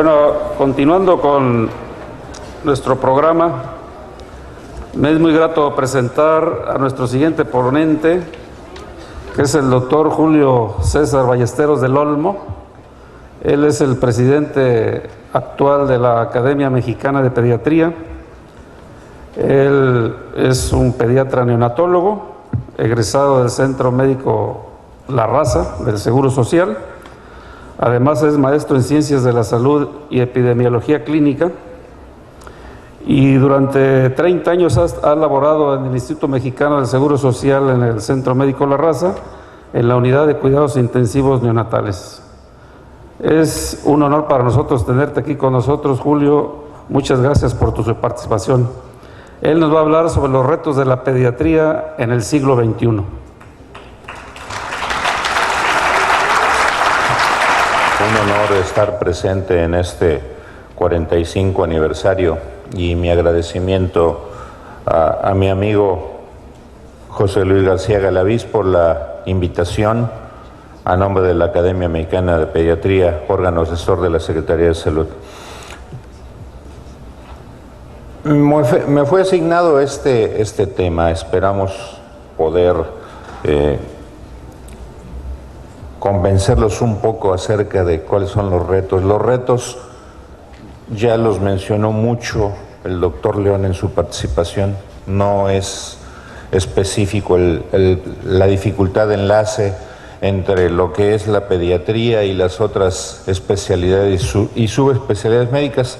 Bueno, continuando con nuestro programa, me es muy grato presentar a nuestro siguiente ponente, que es el doctor Julio César Ballesteros del Olmo. Él es el presidente actual de la Academia Mexicana de Pediatría. Él es un pediatra neonatólogo, egresado del Centro Médico La Raza del Seguro Social. Además es maestro en Ciencias de la Salud y Epidemiología Clínica, y durante 30 años ha laborado en el Instituto Mexicano del Seguro Social en el Centro Médico La Raza, en la Unidad de Cuidados Intensivos Neonatales. Es un honor para nosotros tenerte aquí con nosotros, Julio. Muchas gracias por tu participación. Él nos va a hablar sobre los retos de la pediatría en el siglo XXI. Un honor estar presente en este 45 aniversario y mi agradecimiento a mi amigo José Luis García Galaviz por la invitación a nombre de la Academia Mexicana de Pediatría, órgano asesor de la Secretaría de Salud. Me fue asignado este tema. Esperamos poder convencerlos un poco acerca de cuáles son los retos. Los retos ya los mencionó mucho el doctor León en su participación. No es específico la dificultad de enlace entre lo que es la pediatría y las otras especialidades y subespecialidades médicas.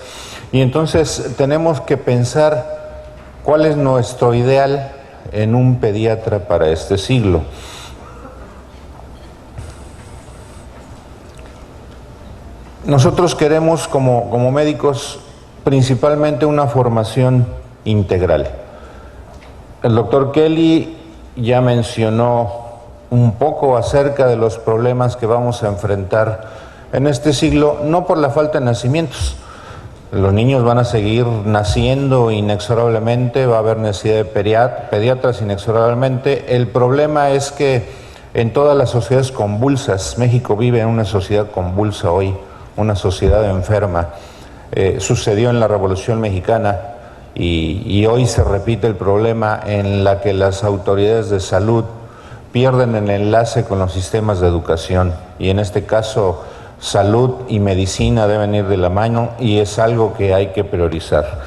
Y entonces tenemos que pensar cuál es nuestro ideal en un pediatra para este siglo. Nosotros queremos como médicos principalmente una formación integral. El doctor Kelly ya mencionó un poco acerca de los problemas que vamos a enfrentar en este siglo, no por la falta de nacimientos. Los niños van a seguir naciendo inexorablemente, va a haber necesidad de pediatras inexorablemente. El problema es que en todas las sociedades convulsas, México vive en una sociedad convulsa hoy, una sociedad enferma. Sucedió en la Revolución Mexicana y hoy se repite el problema en la que las autoridades de salud pierden el enlace con los sistemas de educación, y en este caso salud y medicina deben ir de la mano, y es algo que hay que priorizar.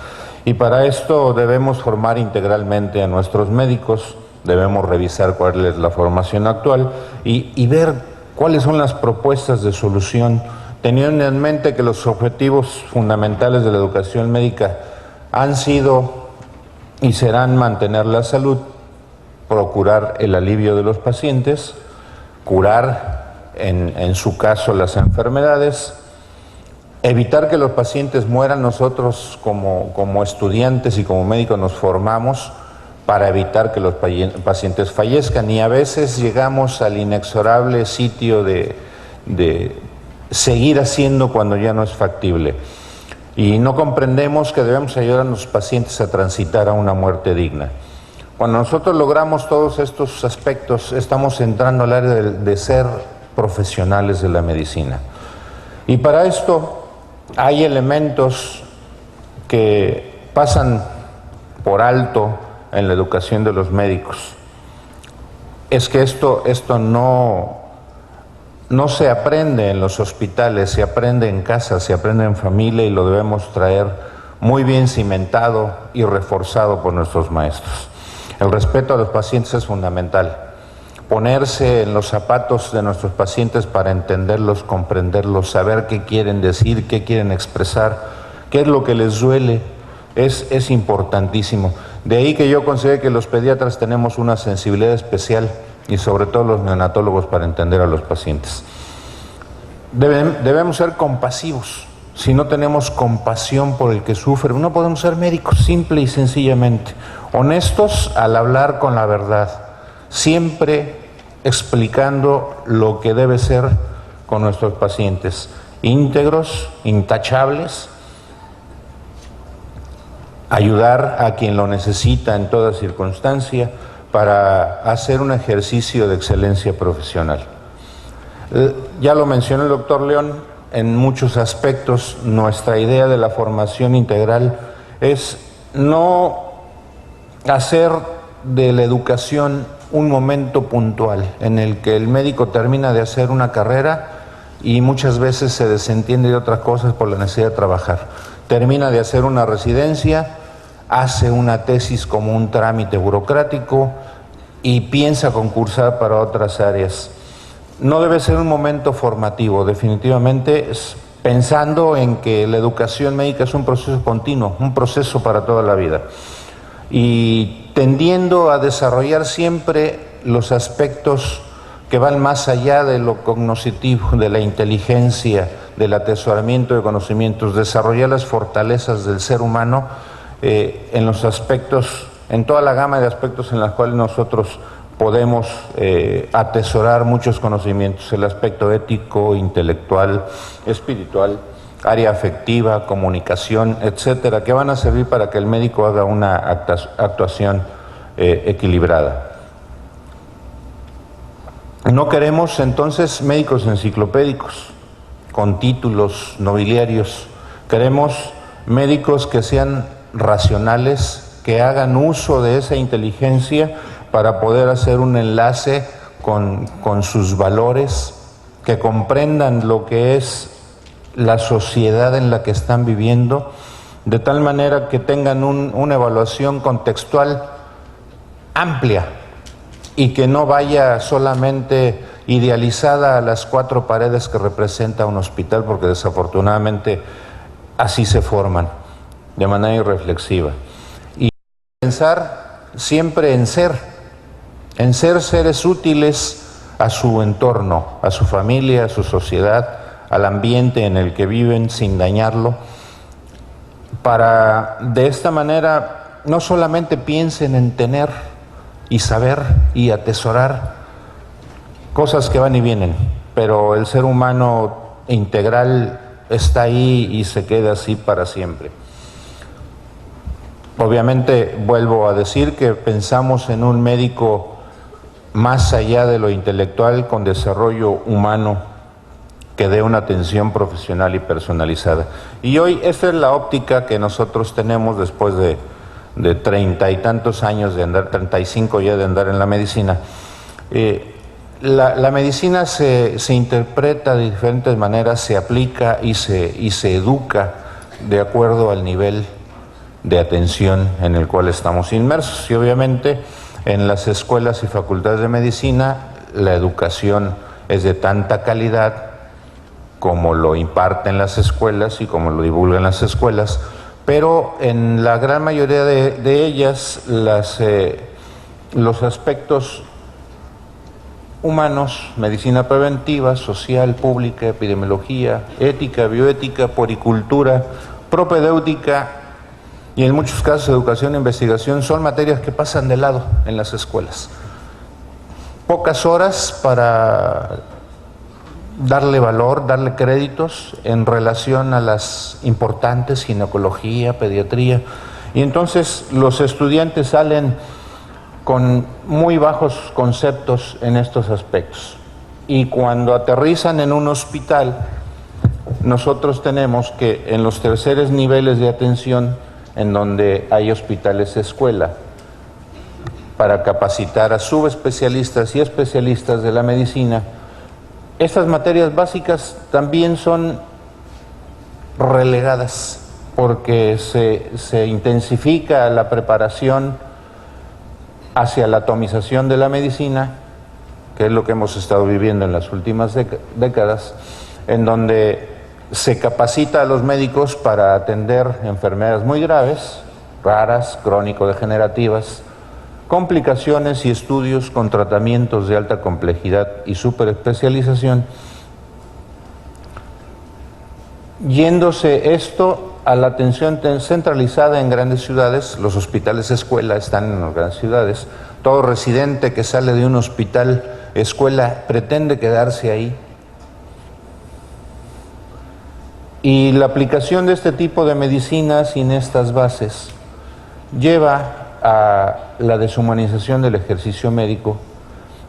Y para esto debemos formar integralmente a nuestros médicos, debemos revisar cuál es la formación actual y ver cuáles son las propuestas de solución, teniendo en mente que los objetivos fundamentales de la educación médica han sido y serán mantener la salud, procurar el alivio de los pacientes, curar en su caso las enfermedades, evitar que los pacientes mueran. Nosotros como estudiantes y como médicos nos formamos para evitar que los pacientes fallezcan, y a veces llegamos al inexorable sitio de seguir haciendo cuando ya no es factible, y no comprendemos que debemos ayudar a los pacientes a transitar a una muerte digna. Cuando nosotros logramos todos estos aspectos, estamos entrando al área de ser profesionales de la medicina. Y para esto hay elementos que pasan por alto en la educación de los médicos. Es que esto no se aprende en los hospitales, se aprende en casa, se aprende en familia, y lo debemos traer muy bien cimentado y reforzado por nuestros maestros. El respeto a los pacientes es fundamental. Ponerse en los zapatos de nuestros pacientes para entenderlos, comprenderlos, saber qué quieren decir, qué quieren expresar, qué es lo que les duele, es importantísimo. De ahí que yo considero que los pediatras tenemos una sensibilidad especial, y sobre todo los neonatólogos, para entender a los pacientes. Debemos ser compasivos. Si no tenemos compasión por el que sufre, no podemos ser médicos, simple y sencillamente. Honestos al hablar con la verdad, siempre explicando lo que debe ser con nuestros pacientes. Íntegros, intachables, ayudar a quien lo necesita en toda circunstancia, para hacer un ejercicio de excelencia profesional. Ya lo mencionó el doctor León, en muchos aspectos. Nuestra idea de la formación integral es no hacer de la educación un momento puntual en el que el médico termina de hacer una carrera y muchas veces se desentiende de otras cosas por la necesidad de trabajar. Termina de hacer una residencia, hace una tesis como un trámite burocrático y piensa concursar para otras áreas. No debe ser un momento formativo, definitivamente, pensando en que la educación médica es un proceso continuo, un proceso para toda la vida, y tendiendo a desarrollar siempre los aspectos que van más allá de lo cognitivo, de la inteligencia, del atesoramiento de conocimientos, desarrollar las fortalezas del ser humano en los aspectos, en toda la gama de aspectos en los cuales nosotros podemos atesorar muchos conocimientos: el aspecto ético, intelectual, espiritual, área afectiva, comunicación, etcétera, que van a servir para que el médico haga una actuación equilibrada. No queremos entonces médicos enciclopédicos con títulos nobiliarios. Queremos médicos que sean racionales, que hagan uso de esa inteligencia para poder hacer un enlace con sus valores, que comprendan lo que es la sociedad en la que están viviendo, de tal manera que tengan una evaluación contextual amplia y que no vaya solamente idealizada a las cuatro paredes que representa un hospital, porque desafortunadamente así se forman de manera irreflexiva. Y pensar siempre en ser seres útiles a su entorno, a su familia, a su sociedad, al ambiente en el que viven, sin dañarlo, para de esta manera no solamente piensen en tener y saber y atesorar cosas que van y vienen, pero el ser humano integral está ahí y se queda así para siempre. Obviamente, vuelvo a decir que pensamos en un médico más allá de lo intelectual, con desarrollo humano, que dé una atención profesional y personalizada. Y hoy esta es la óptica que nosotros tenemos después de 30 y tantos años de andar, 35 ya de andar en la medicina. La medicina se interpreta de diferentes maneras, se aplica y se educa de acuerdo al nivel de atención en el cual estamos inmersos. Y obviamente en las escuelas y facultades de medicina la educación es de tanta calidad como lo imparten las escuelas y como lo divulgan las escuelas, pero en la gran mayoría de ellas los aspectos humanos, medicina preventiva, social, pública, epidemiología, ética, bioética, puericultura, propedéutica y en muchos casos educación e investigación son materias que pasan de lado en las escuelas. Pocas horas para darle valor, darle créditos en relación a las importantes, ginecología, pediatría, y entonces los estudiantes salen con muy bajos conceptos en estos aspectos. Y cuando aterrizan en un hospital, nosotros tenemos que en los terceros niveles de atención, en donde hay hospitales escuela, para capacitar a subespecialistas y especialistas de la medicina, estas materias básicas también son relegadas porque se intensifica la preparación hacia la atomización de la medicina, que es lo que hemos estado viviendo en las últimas décadas, en donde se capacita a los médicos para atender enfermedades muy graves, raras, crónico-degenerativas, complicaciones y estudios con tratamientos de alta complejidad y superespecialización, yéndose esto a la atención centralizada en grandes ciudades. Los hospitales escuela están en las grandes ciudades. Todo residente que sale de un hospital escuela pretende quedarse ahí. Y la aplicación de este tipo de medicina sin estas bases lleva a la deshumanización del ejercicio médico,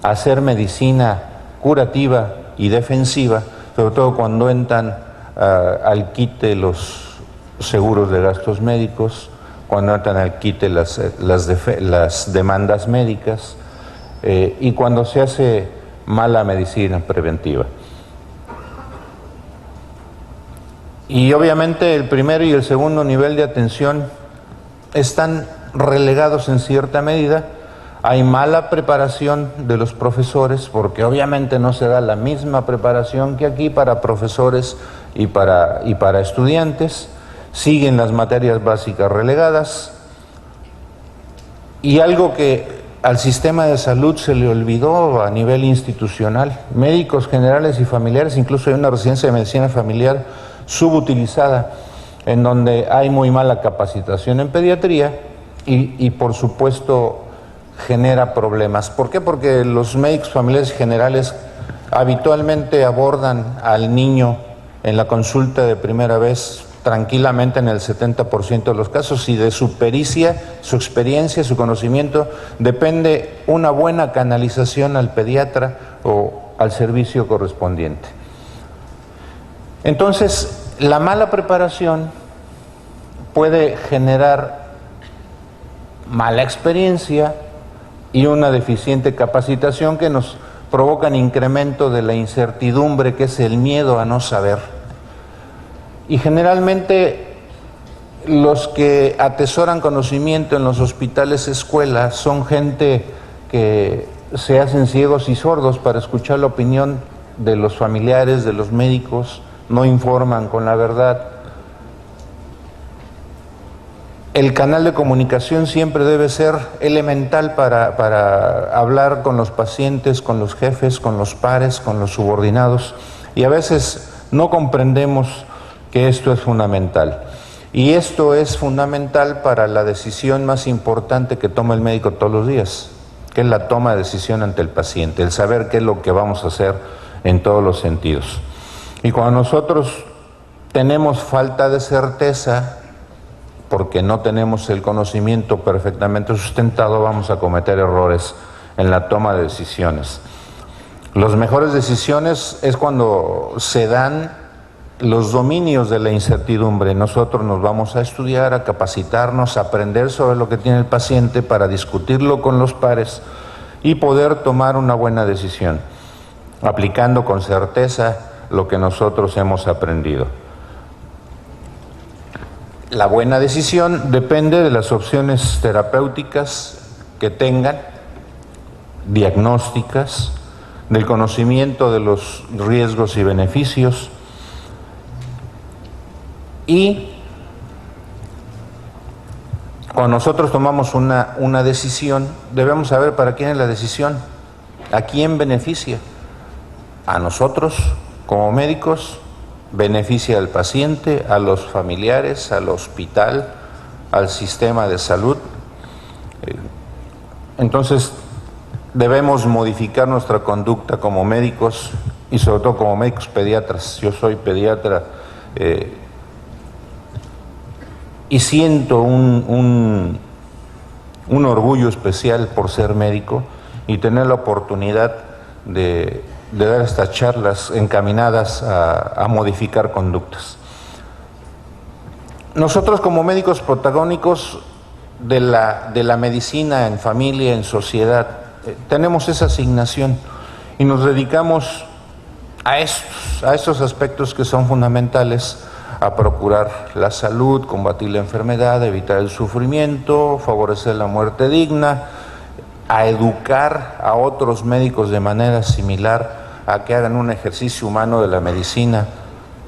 a hacer medicina curativa y defensiva, sobre todo cuando entran al quite los seguros de gastos médicos, cuando entran al quite las demandas médicas y cuando se hace mala medicina preventiva. Y obviamente el primero y el segundo nivel de atención están relegados en cierta medida. Hay mala preparación de los profesores, porque obviamente no se da la misma preparación que aquí para profesores y para estudiantes. Siguen las materias básicas relegadas. Y algo que al sistema de salud se le olvidó a nivel institucional, médicos generales y familiares, incluso hay una residencia de medicina familiar subutilizada, en donde hay muy mala capacitación en pediatría y por supuesto genera problemas. ¿Por qué? Porque los médicos familiares generales habitualmente abordan al niño en la consulta de primera vez tranquilamente en el 70% de los casos, y de su pericia, su experiencia, su conocimiento, depende una buena canalización al pediatra o al servicio correspondiente. Entonces, la mala preparación puede generar mala experiencia y una deficiente capacitación que nos provocan incremento de la incertidumbre, que es el miedo a no saber. Y generalmente los que atesoran conocimiento en los hospitales escuelas son gente que se hacen ciegos y sordos para escuchar la opinión de los familiares, de los médicos, no informan con la verdad. El canal de comunicación siempre debe ser elemental para hablar con los pacientes, con los jefes, con los pares, con los subordinados, y a veces no comprendemos que esto es fundamental. Y esto es fundamental para la decisión más importante que toma el médico todos los días, que es la toma de decisión ante el paciente, el saber qué es lo que vamos a hacer en todos los sentidos. Y cuando nosotros tenemos falta de certeza, porque no tenemos el conocimiento perfectamente sustentado, vamos a cometer errores en la toma de decisiones. Las mejores decisiones es cuando se dan los dominios de la incertidumbre. Nosotros nos vamos a estudiar, a capacitarnos, a aprender sobre lo que tiene el paciente para discutirlo con los pares y poder tomar una buena decisión, aplicando con certeza lo que nosotros hemos aprendido. La buena decisión depende de las opciones terapéuticas que tengan, diagnósticas, del conocimiento de los riesgos y beneficios. Y cuando nosotros tomamos una decisión, debemos saber para quién es la decisión, a quién beneficia. A nosotros, como médicos, beneficia al paciente, a los familiares, al hospital, al sistema de salud. Entonces, debemos modificar nuestra conducta como médicos y sobre todo como médicos pediatras. Yo soy pediatra y siento un orgullo especial por ser médico y tener la oportunidad de dar estas charlas encaminadas a modificar conductas. Nosotros como médicos protagónicos de la medicina en familia, en sociedad, tenemos esa asignación y nos dedicamos a estos aspectos que son fundamentales, a procurar la salud, combatir la enfermedad, evitar el sufrimiento, favorecer la muerte digna, a educar a otros médicos de manera similar, a que hagan un ejercicio humano de la medicina,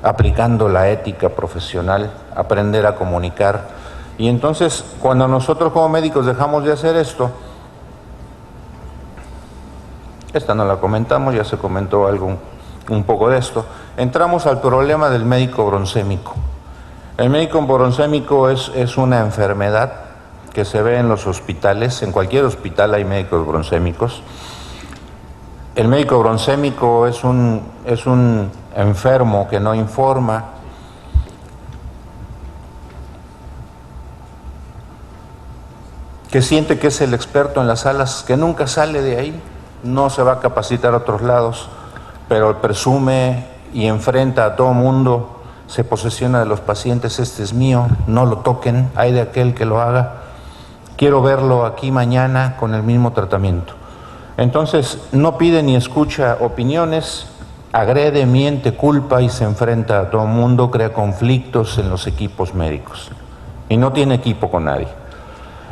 aplicando la ética profesional, aprender a comunicar. Y entonces, cuando nosotros como médicos dejamos de hacer esto, esta no la comentamos, ya se comentó algo un poco de esto, entramos al problema del médico broncémico. El médico broncémico es una enfermedad que se ve en los hospitales, en cualquier hospital hay médicos broncémicos. El médico broncémico es un enfermo que no informa, que siente que es el experto en las salas, que nunca sale de ahí, no se va a capacitar a otros lados, pero presume y enfrenta a todo mundo se posesiona de los pacientes, este es mío, no lo toquen, hay de aquel que lo haga, quiero verlo aquí mañana con el mismo tratamiento. Entonces, no pide ni escucha opiniones, agrede, miente, culpa y se enfrenta a todo el mundo, crea conflictos en los equipos médicos y no tiene equipo con nadie.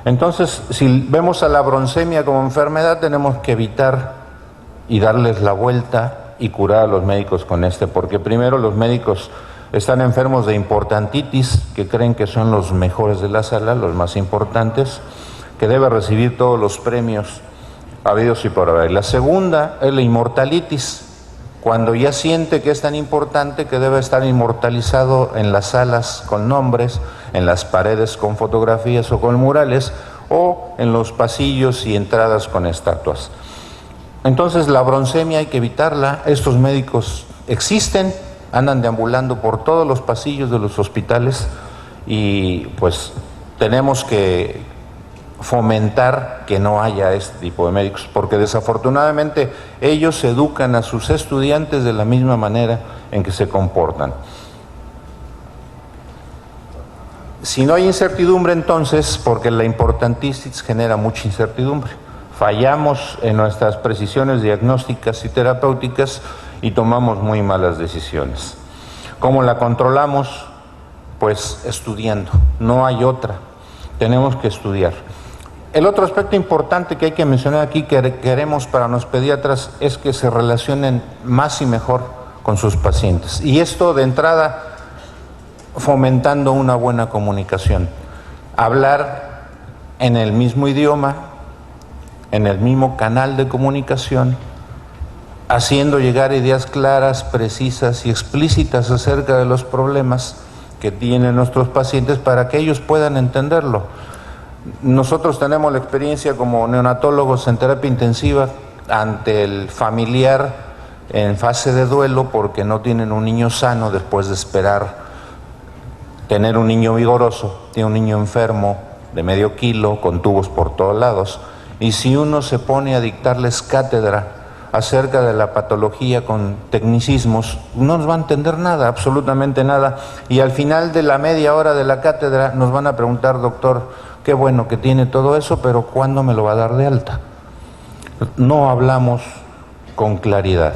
Entonces, si vemos a la broncemia como enfermedad, tenemos que evitar y darles la vuelta y curar a los médicos con porque primero los médicos están enfermos de importantitis, que creen que son los mejores de la sala, los más importantes, que debe recibir todos los premios habidos y por haber. La segunda es la inmortalitis, cuando ya siente que es tan importante que debe estar inmortalizado en las salas con nombres, en las paredes con fotografías o con murales, o en los pasillos y entradas con estatuas. Entonces la broncemia hay que evitarla. Estos médicos existen, andan deambulando por todos los pasillos de los hospitales y pues tenemos que fomentar que no haya este tipo de médicos, porque desafortunadamente ellos educan a sus estudiantes de la misma manera en que se comportan. Si no hay incertidumbre, entonces, porque la importantitis genera mucha incertidumbre, fallamos en nuestras precisiones diagnósticas y terapéuticas y tomamos muy malas decisiones. ¿Cómo la controlamos? Pues estudiando, no hay otra, tenemos que estudiar. El otro aspecto importante que hay que mencionar aquí, que queremos para los pediatras, es que se relacionen más y mejor con sus pacientes. Y esto de entrada, fomentando una buena comunicación. Hablar en el mismo idioma, en el mismo canal de comunicación, haciendo llegar ideas claras, precisas y explícitas acerca de los problemas que tienen nuestros pacientes para que ellos puedan entenderlo. Nosotros tenemos la experiencia como neonatólogos en terapia intensiva ante el familiar en fase de duelo porque no tienen un niño sano después de esperar tener un niño vigoroso, tiene un niño enfermo de medio kilo con tubos por todos lados, y si uno se pone a dictarles cátedra acerca de la patología con tecnicismos, no nos va a entender nada, absolutamente nada, y al final de la media hora de la cátedra nos van a preguntar: doctor, qué bueno que tiene todo eso, pero ¿cuándo me lo va a dar de alta? No hablamos con claridad.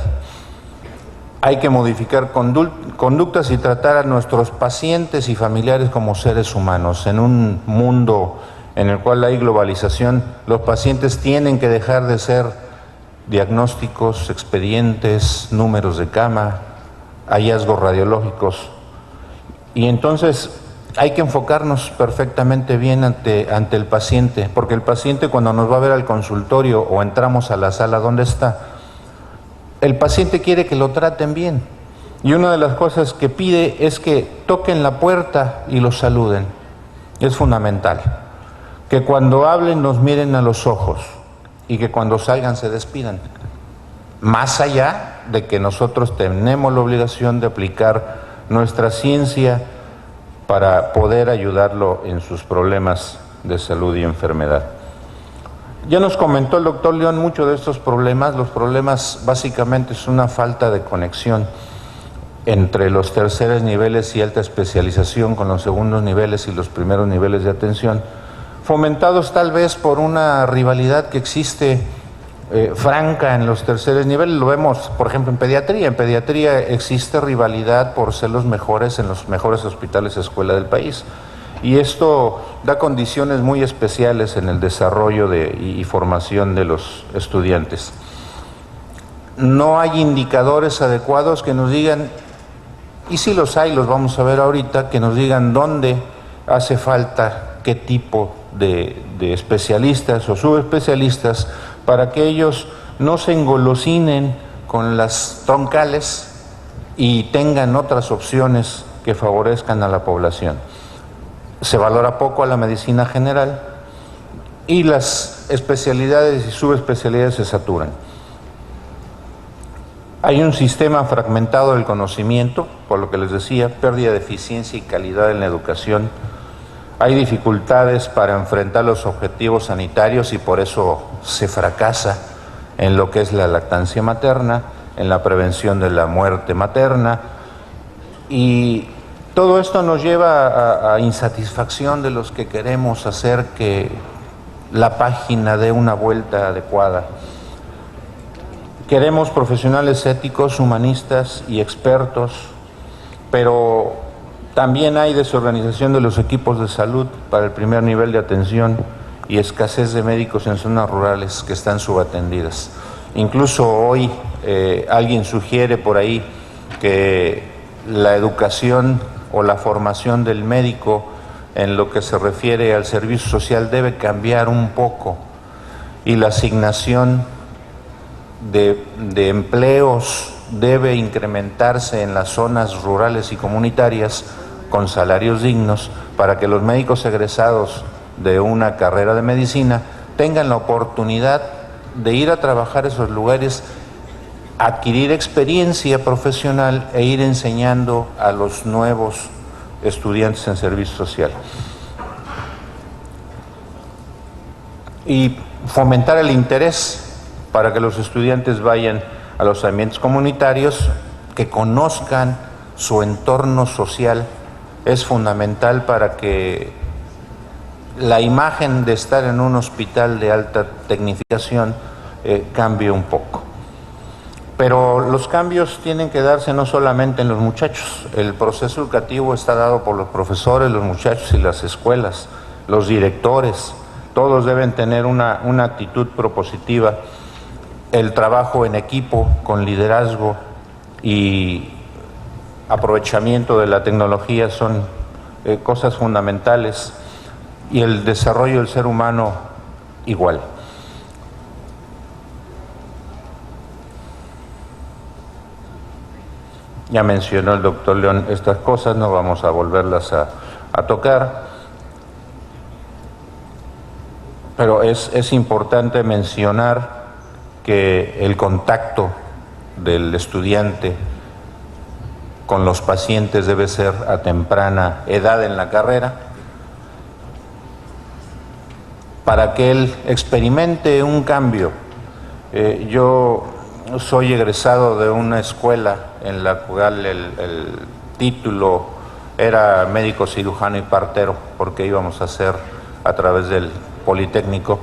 Hay que modificar conductas y tratar a nuestros pacientes y familiares como seres humanos. En un mundo en el cual hay globalización, los pacientes tienen que dejar de ser diagnósticos, expedientes, números de cama, hallazgos radiológicos. Y entonces hay que enfocarnos perfectamente bien ante el paciente, porque el paciente, cuando nos va a ver al consultorio o entramos a la sala donde está, el paciente quiere que lo traten bien. Y una de las cosas que pide es que toquen la puerta y los saluden. Es fundamental. Que cuando hablen nos miren a los ojos y que cuando salgan se despidan. Más allá de que nosotros tenemos la obligación de aplicar nuestra ciencia para poder ayudarlo en sus problemas de salud y enfermedad. Ya nos comentó el doctor León mucho de estos problemas. Los problemas básicamente es una falta de conexión entre los terceros niveles y alta especialización con los segundos niveles y los primeros niveles de atención, fomentados tal vez por una rivalidad que existe franca en los terceros niveles. Lo vemos, por ejemplo, en pediatría. En pediatría existe rivalidad por ser los mejores en los mejores hospitales escuela del país. Y esto da condiciones muy especiales en el desarrollo y formación de los estudiantes. No hay indicadores adecuados que nos digan, y si los hay, los vamos a ver ahorita, que nos digan dónde hace falta qué tipo de especialistas o subespecialistas para que ellos no se engolosinen con las troncales y tengan otras opciones que favorezcan a la población. Se valora poco a la medicina general y las especialidades y subespecialidades se saturan. Hay un sistema fragmentado del conocimiento, por lo que les decía, pérdida de eficiencia y calidad en la educación. Hay dificultades para enfrentar los objetivos sanitarios y por eso se fracasa en lo que es la lactancia materna, en la prevención de la muerte materna, y Todo esto nos lleva a insatisfacción de los que queremos hacer que la página dé una vuelta adecuada. Queremos profesionales éticos, humanistas y expertos, pero también hay desorganización de los equipos de salud para el primer nivel de atención y escasez de médicos en zonas rurales que están subatendidas. Incluso hoy alguien sugiere por ahí que la educación o la formación del médico en lo que se refiere al servicio social debe cambiar un poco y la asignación de empleos debe incrementarse en las zonas rurales y comunitarias con salarios dignos para que los médicos egresados de una carrera de medicina tengan la oportunidad de ir a trabajar a esos lugares, adquirir experiencia profesional e ir enseñando a los nuevos estudiantes en servicio social. Y fomentar el interés para que los estudiantes vayan a los ambientes comunitarios, que conozcan su entorno social, es fundamental para que la imagen de estar en un hospital de alta tecnificación cambie un poco. Pero los cambios tienen que darse no solamente en los muchachos. El proceso educativo está dado por los profesores, los muchachos y las escuelas, los directores. Todos deben tener una actitud propositiva. El trabajo en equipo, con liderazgo y aprovechamiento de la tecnología son cosas fundamentales, y el desarrollo del ser humano igual. Ya mencionó el doctor León estas cosas, no vamos a volverlas a tocar, pero es importante mencionar que el contacto del estudiante con los pacientes debe ser a temprana edad en la carrera, para que él experimente un cambio. Yo soy egresado de una escuela en la cual el título era médico cirujano y partero, porque íbamos a hacer a través del Politécnico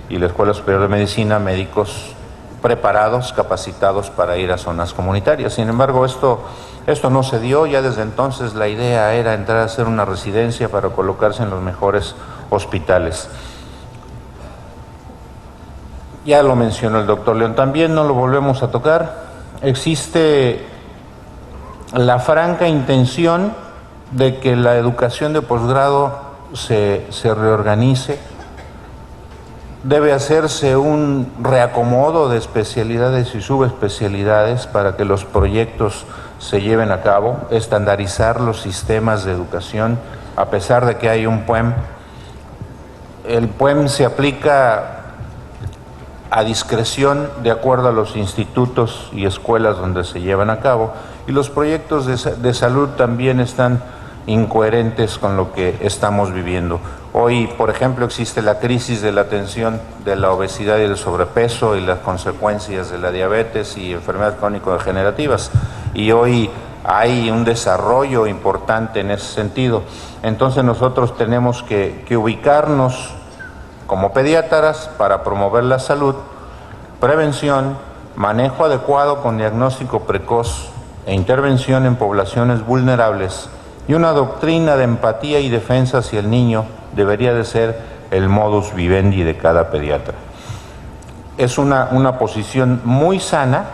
y la Escuela Superior de Medicina médicos preparados, capacitados para ir a zonas comunitarias. Sin embargo, esto no se dio. Ya desde entonces la idea era entrar a hacer una residencia para colocarse en los mejores hospitales. Ya lo mencionó el doctor León, también no lo volvemos a tocar. Existe la franca intención de que la educación de posgrado se reorganice. Debe hacerse un reacomodo de especialidades y subespecialidades para que los proyectos se lleven a cabo, estandarizar los sistemas de educación, a pesar de que hay un PUEM. El PUEM se aplica a discreción de acuerdo a los institutos y escuelas donde se llevan a cabo, y los proyectos de salud también están incoherentes con lo que estamos viviendo. Hoy, por ejemplo, existe la crisis de la atención de la obesidad y el sobrepeso y las consecuencias de la diabetes y enfermedades crónico-degenerativas, y hoy hay un desarrollo importante en ese sentido. Entonces nosotros tenemos que ubicarnos como pediatras para promover la salud, prevención, manejo adecuado con diagnóstico precoz e intervención en poblaciones vulnerables, y una doctrina de empatía y defensa hacia el niño debería de ser el modus vivendi de cada pediatra. Es una posición muy sana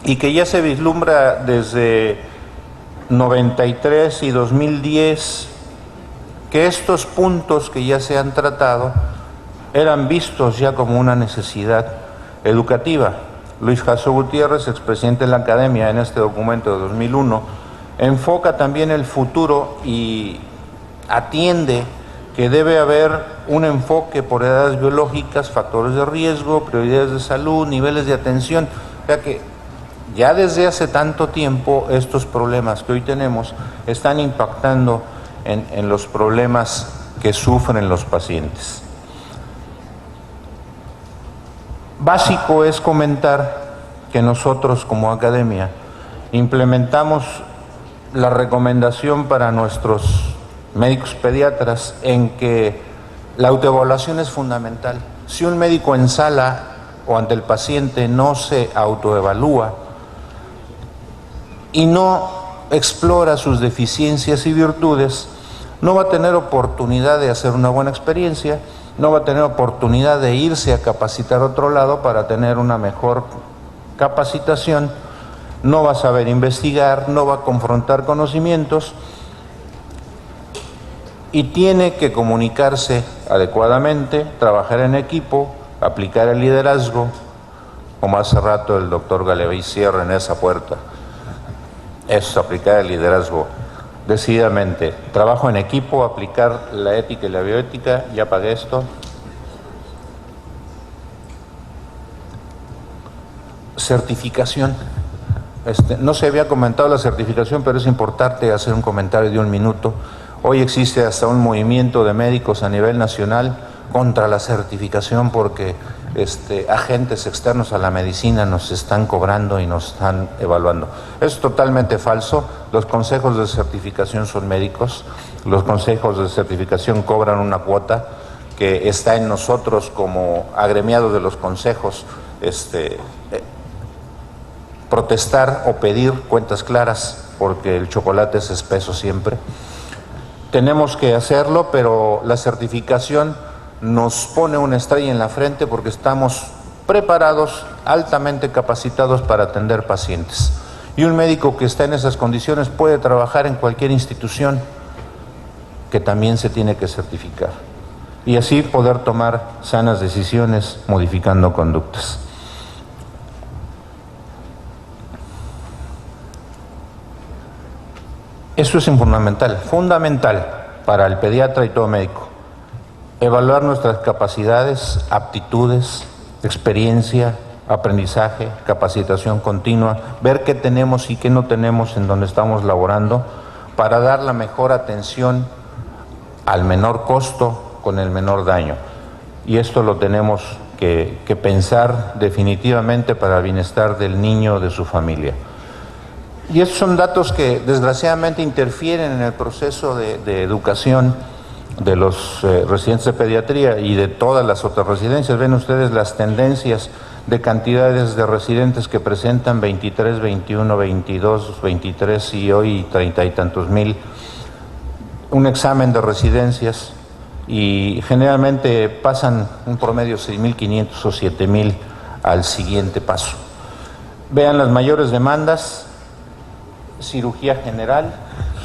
y que ya se vislumbra desde 93 y 2010, que estos puntos que ya se han tratado eran vistos ya como una necesidad educativa. Luis Jasso Gutiérrez, expresidente de la Academia, en este documento de 2001, enfoca también el futuro y atiende que debe haber un enfoque por edades biológicas, factores de riesgo, prioridades de salud, niveles de atención. O sea que ya desde hace tanto tiempo estos problemas que hoy tenemos están impactando en los problemas que sufren los pacientes. Básico es comentar que nosotros como academia implementamos la recomendación para nuestros médicos pediatras en que la autoevaluación es fundamental. Si un médico en sala o ante el paciente no se autoevalúa y no explora sus deficiencias y virtudes, no va a tener oportunidad de hacer una buena experiencia, no va a tener oportunidad de irse a capacitar a otro lado para tener una mejor capacitación, no va a saber investigar, no va a confrontar conocimientos y tiene que comunicarse adecuadamente, trabajar en equipo, aplicar el liderazgo, como hace rato el doctor Galevey cierra en esa puerta. Eso es aplicar el liderazgo decididamente. Trabajo en equipo, aplicar la ética y la bioética. Ya pagué esto. Certificación. No se había comentado la certificación, pero es importante hacer un comentario de 1 minuto. Hoy existe hasta un movimiento de médicos a nivel nacional contra la certificación porque agentes externos a la medicina nos están cobrando y nos están evaluando. Es totalmente falso. Los consejos de certificación son médicos. Los consejos de certificación cobran una cuota que está en nosotros como agremiados de los consejos protestar o pedir cuentas claras porque el chocolate es espeso siempre. Tenemos que hacerlo, pero la certificación nos pone una estrella en la frente porque estamos preparados, altamente capacitados para atender pacientes. Y un médico que está en esas condiciones puede trabajar en cualquier institución que también se tiene que certificar. Y así poder tomar sanas decisiones modificando conductas. Eso es fundamental para el pediatra y todo médico. Evaluar nuestras capacidades, aptitudes, experiencia, aprendizaje, capacitación continua, ver qué tenemos y qué no tenemos en donde estamos laborando para dar la mejor atención al menor costo con el menor daño. Y esto lo tenemos que pensar definitivamente para el bienestar del niño o de su familia. Y estos son datos que desgraciadamente interfieren en el proceso de educación de los residentes de pediatría y de todas las otras residencias. Ven ustedes las tendencias de cantidades de residentes que presentan 23, 21, 22, 23 y hoy 30 y tantos mil. Un examen de residencias y generalmente pasan un promedio 6.500 o 7.000 al siguiente paso. Vean las mayores demandas: cirugía general,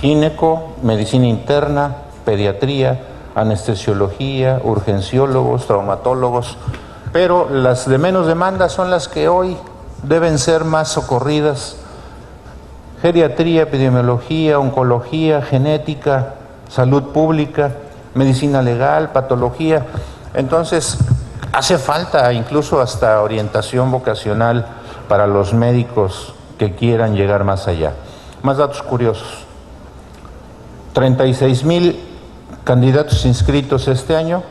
gineco, medicina interna, pediatría, anestesiología, urgenciólogos, traumatólogos, pero las de menos demanda son las que hoy deben ser más socorridas: geriatría, epidemiología, oncología, genética, salud pública, medicina legal, patología. Entonces, hace falta incluso hasta orientación vocacional para los médicos que quieran llegar más allá. Más datos curiosos: 36.000 candidatos inscritos este año,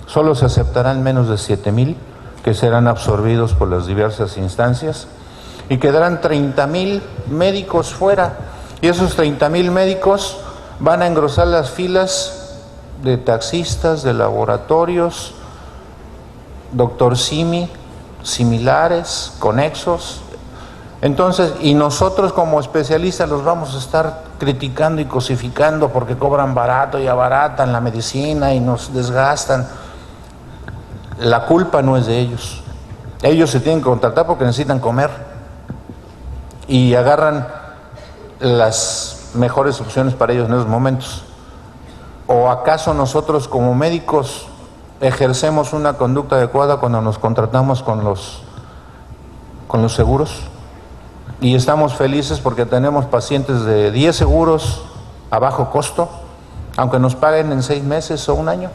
solo se aceptarán menos de 7.000 que serán absorbidos por las diversas instancias y quedarán 30.000 médicos fuera, y esos 30.000 médicos van a engrosar las filas de taxistas, de laboratorios, doctor simi, similares, conexos. Entonces, y nosotros como especialistas los vamos a estar criticando y cosificando porque cobran barato y abaratan la medicina y nos desgastan. La culpa no es de ellos. Ellos se tienen que contratar porque necesitan comer y agarran las mejores opciones para ellos en esos momentos. ¿O acaso nosotros como médicos ejercemos una conducta adecuada cuando nos contratamos con los seguros? Y estamos felices porque tenemos pacientes de 10 seguros a bajo costo, aunque nos paguen en 6 meses o 1 año.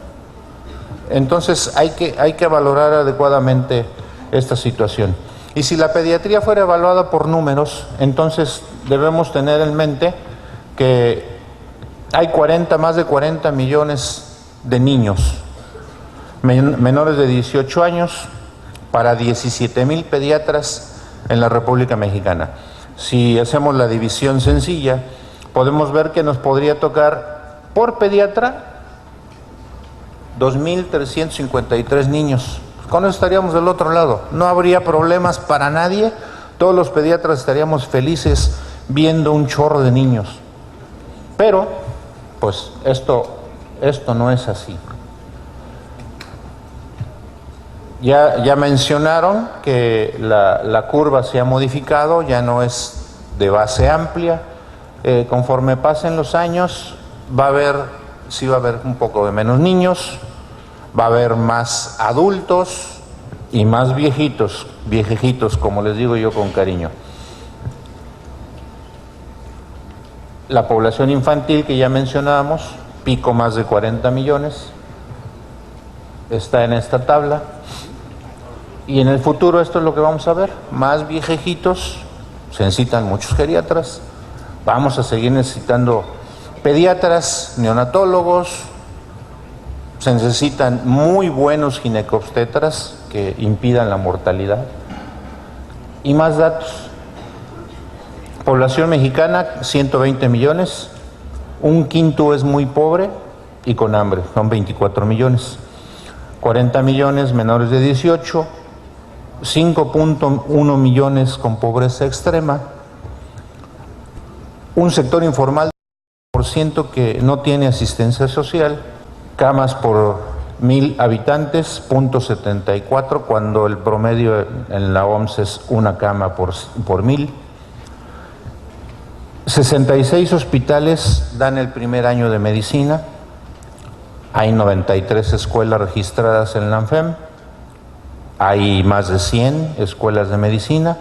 Entonces hay que valorar adecuadamente esta situación. Y si la pediatría fuera evaluada por números, entonces debemos tener en mente que hay más de 40 millones de niños menores de 18 años para 17.000 pediatras en la República Mexicana. Si hacemos la división sencilla, podemos ver que nos podría tocar por pediatra 2.353 niños. Con eso estaríamos del otro lado. No habría problemas para nadie. Todos los pediatras estaríamos felices viendo un chorro de niños. Pero, pues, esto no es así. Ya mencionaron que la curva se ha modificado, ya no es de base amplia. Conforme pasen los años, sí va a haber un poco de menos niños, va a haber más adultos y más viejitos, como les digo yo con cariño. La población infantil que ya mencionábamos, pico más de 40 millones, está en esta tabla. Y en el futuro esto es lo que vamos a ver, más viejitos, se necesitan muchos geriatras, vamos a seguir necesitando pediatras, neonatólogos, se necesitan muy buenos ginecobstetras que impidan la mortalidad. Y más datos. Población mexicana, 120 millones, un quinto es muy pobre y con hambre, son 24 millones. 40 millones menores de 18, 5.1 millones con pobreza extrema, un sector informal % que no tiene asistencia social, camas por 1.000 habitantes, 0.74, cuando el promedio en la OMS es una cama por 1.000. 66 hospitales dan el primer año de medicina, hay 93 escuelas registradas en la ANFEM, hay más de 100 escuelas de medicina,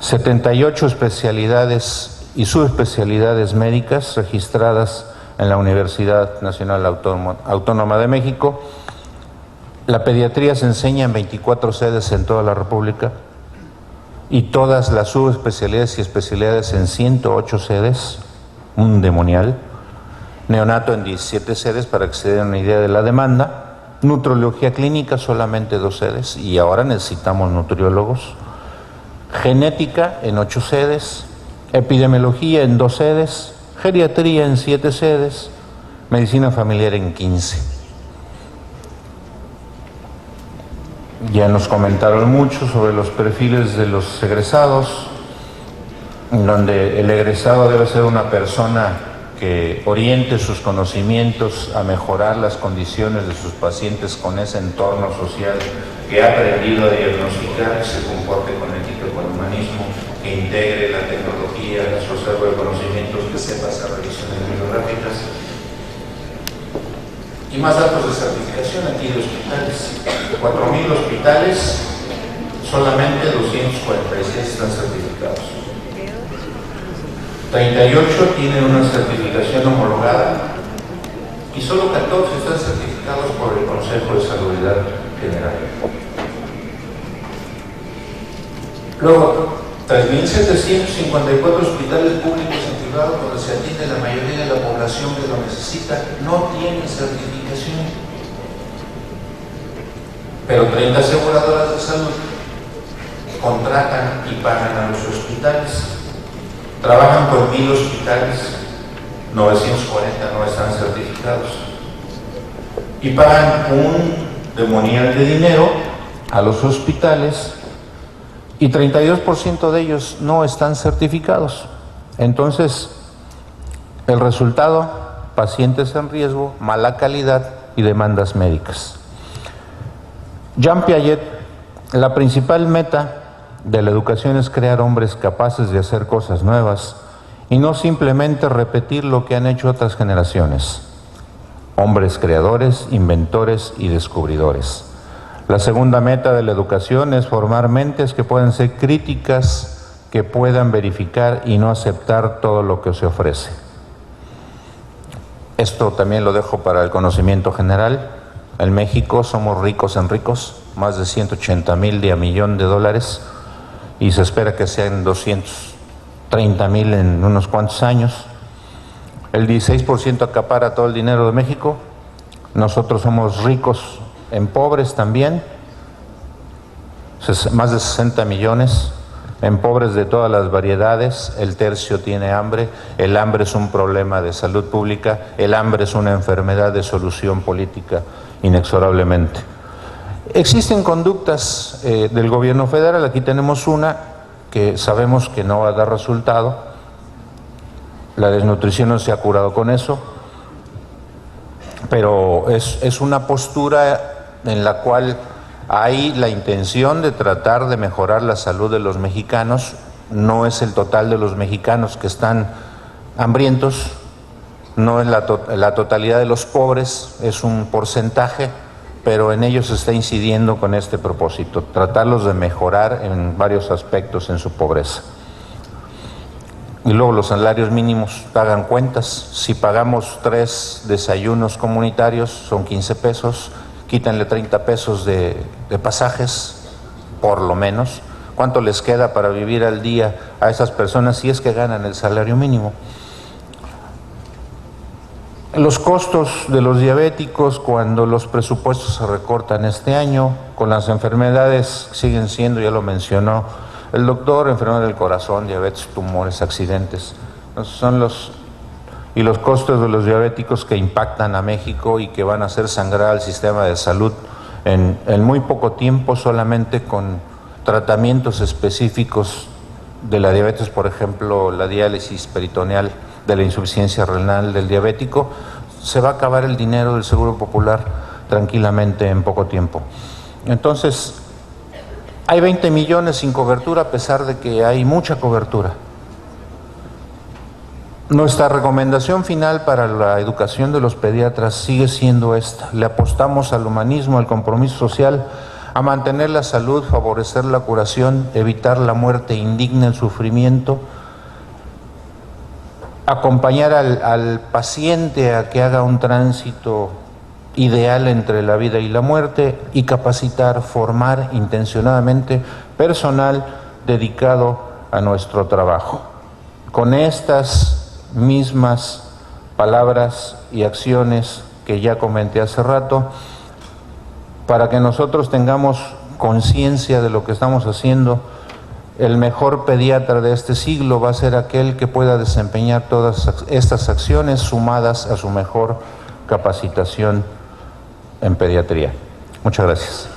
78 especialidades y subespecialidades médicas registradas en la Universidad Nacional Autónoma de México. La pediatría se enseña en 24 sedes en toda la República y todas las subespecialidades y especialidades en 108 sedes, un demonial. Neonato en 17 sedes, para que se den una idea de la demanda. Nutriología clínica solamente 2 sedes y ahora necesitamos nutriólogos. Genética en 8 sedes, epidemiología en 2 sedes, geriatría en 7 sedes, medicina familiar en 15. Ya nos comentaron mucho sobre los perfiles de los egresados, donde el egresado debe ser una persona que oriente sus conocimientos a mejorar las condiciones de sus pacientes con ese entorno social, que ha aprendido a diagnosticar, que se comporte con ética y con humanismo, que integre la tecnología, su acervo de conocimientos, que sepa hacer revisiones bibliográficas. Y más datos de certificación aquí de hospitales. 4.000 hospitales, solamente 246 están certificados. 38 tienen una certificación homologada y solo 14 están certificados por el Consejo de Salubridad General. Luego, 3.754 hospitales públicos y privados donde se atiende la mayoría de la población que lo necesita, no tienen certificación. Pero 30 aseguradoras de salud contratan y pagan a los hospitales. Trabajan con 1.000 hospitales, 940 no están certificados. Y pagan un demonial de dinero a los hospitales y 32% de ellos no están certificados. Entonces, el resultado, pacientes en riesgo, mala calidad y demandas médicas. Jean Piaget, la principal meta de la educación es crear hombres capaces de hacer cosas nuevas y no simplemente repetir lo que han hecho otras generaciones. Hombres creadores, inventores y descubridores. La segunda meta de la educación es formar mentes que puedan ser críticas, que puedan verificar y no aceptar todo lo que se ofrece. Esto también lo dejo para el conocimiento general. En México somos ricos en ricos, más de 180,000 de $1 millón, y se espera que sean 230,000 en unos cuantos años. El 16% acapara todo el dinero de México. Nosotros somos ricos en pobres también, más de 60 millones. en pobres de todas las variedades, el tercio tiene hambre, el hambre es un problema de salud pública, el hambre es una enfermedad de solución política inexorablemente. Existen conductas del gobierno federal, aquí tenemos una que sabemos que no va a dar resultado, la desnutrición no se ha curado con eso, pero es una postura en la cual hay la intención de tratar de mejorar la salud de los mexicanos, no es el total de los mexicanos que están hambrientos, no es la totalidad de los pobres, es un porcentaje, pero en ellos se está incidiendo con este propósito, tratarlos de mejorar en varios aspectos en su pobreza. Y luego los salarios mínimos pagan cuentas, si pagamos 3 desayunos comunitarios son 15 pesos, quítanle 30 pesos de pasajes, por lo menos. ¿Cuánto les queda para vivir al día a esas personas si es que ganan el salario mínimo? Los costos de los diabéticos cuando los presupuestos se recortan este año, con las enfermedades siguen siendo, ya lo mencionó el doctor, enfermedades del corazón, diabetes, tumores, accidentes. Son los costos de los diabéticos que impactan a México y que van a hacer sangrar al sistema de salud en muy poco tiempo, solamente con tratamientos específicos de la diabetes, por ejemplo, la diálisis peritoneal de la insuficiencia renal del diabético, se va a acabar el dinero del Seguro Popular tranquilamente en poco tiempo. Entonces, hay 20 millones sin cobertura a pesar de que hay mucha cobertura. Nuestra recomendación final para la educación de los pediatras sigue siendo esta. Le apostamos al humanismo, al compromiso social, a mantener la salud, favorecer la curación, evitar la muerte indigna, el sufrimiento, acompañar al paciente a que haga un tránsito ideal entre la vida y la muerte y capacitar, formar intencionadamente personal dedicado a nuestro trabajo. Con estas mismas palabras y acciones que ya comenté hace rato, para que nosotros tengamos conciencia de lo que estamos haciendo, el mejor pediatra de este siglo va a ser aquel que pueda desempeñar todas estas acciones sumadas a su mejor capacitación en pediatría. Muchas gracias.